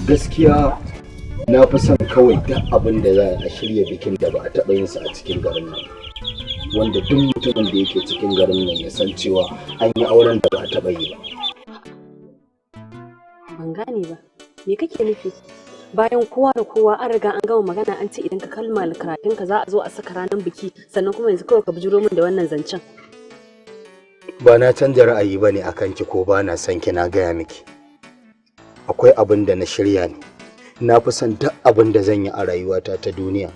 Gaskiya na fi son kawai duk abin da za a shirya bikin da ba a taɓa yin sa a cikin garin nan. Wanda duk mutumin da yake cikin garin nan ya san cewa an yi auren da ba a taɓa yi ba. Ban gane ba. Me kake nufi? Bayan kowa da kowa an riga an gama magana an ce idan ka kammala karatunka za a zo a saka ranar biki sannan kuma yanzu kawai ka bijiro min da wannan zancen. Ba na canja ra'ayi ba ne a kanki ko ba na son ki na gaya miki. Akwai abin da na shirya ne. Na fi son duk abin da zan yi a rayuwata ta duniya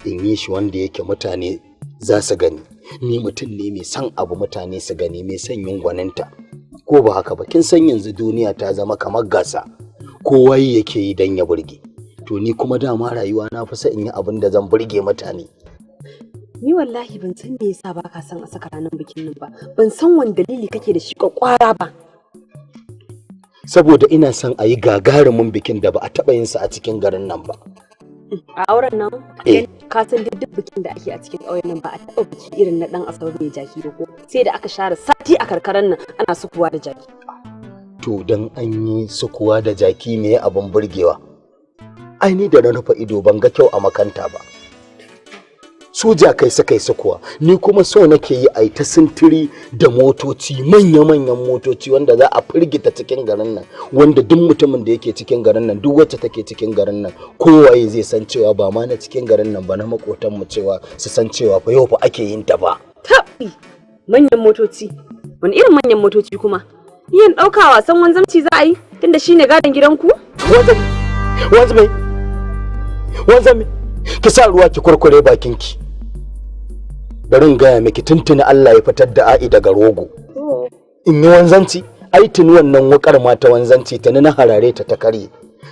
in yi shi wanda yake mutane za su gani. Ni mutum ne mai son abu mutane su gani, mai son yin gwaninta. Ko ba haka ba, kin san yanzu duniya ta zama kamar gasa. Kowa yake yi don ya burge. To ni kuma dama rayuwa na fi son in yi abin da zan burge mutane. Ni wallahi ban san me yasa baka son a saka ranar bikin nan ba. Ban san wani dalili kake da shi kwakwara ba. Saboda ina son a yi gagarumin bikin da ba a taɓa yin sa a cikin garin nan ba. A auren nan? Ka san duk bikin da ake a cikin ƙauyen nan ba a taɓa biki irin na ɗan asabar mai jaki ba ko? Sai da aka share sati a karkaran nan ana sukuwa da jaki. To dan an yi sukuwa da jaki me abin burgewa? Ai ni da na rufe ido ban ga kyau a makanta ba. Soja kai suka yi sukuwa, ni kuma so nake yi ai ta sintiri da motoci, manya-manyan motoci wanda za a firgita cikin garin nan, wanda duk mutumin da yake cikin garin nan, duk wacce take cikin garin nan, kowaye zai san cewa ba ma na cikin garin nan ba, na makotan mu cewa su san cewa fa yau fa ake yin ta ba. Tabi manyan motoci, wani irin manyan motoci kuma? Yin ɗauka wasan wanzamci za a yi tunda shine gadon gidanku? Wanzami, ki sa ruwa ki kurkure bakinki. Bari in gaya miki tuntuni Allah ya fitar da A'i daga rogo. In yi wanzanci, ai tuni wannan wukar ma ta wanzanci tuni na harare ta karye.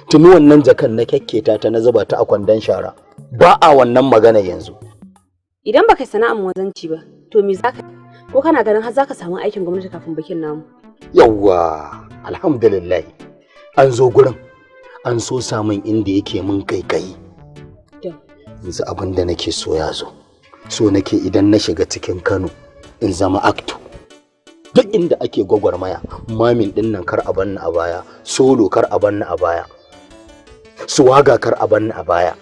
Tuni wannan jakan na kyakketa ta na zuba ta a kwandon shara. Ba a wannan magana yanzu. Idan baka sana'ar wanzanci ba, to me zaka? Ko kana ganin har zaka samu aikin gwamnati kafin bikin namu? Yawwa, alhamdulillah. An zo gurin. An so samun inda yake mun kaikayi. Yanzu abin da nake so ya zo. So nake idan na shiga cikin Kano in zama actor. Duk inda ake gwagwarmaya, mamin din nan kar a banni a baya, solo kar a banni a baya, suwaga kar a banni a baya,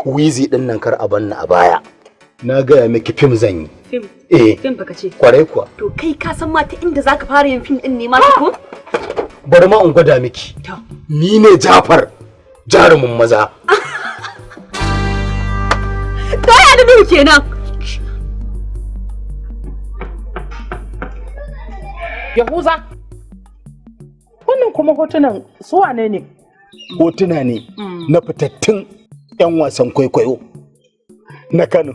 wizi din nan kar a banni a baya. Na gaya miki fim zan yi. Fim? Fim baka ce? Kwarai kuwa. To kai ka san ma ta inda zaka fara yin fim din ne ma ko? Bari ma in gwada miki. Ni ne Jafar, jarumin maza. Kai adabi kenan. Yahuza. Wannan kuma hotunan su wane ne? Hotuna ne na fitattun 'yan wasan kwaikwayo na Kano.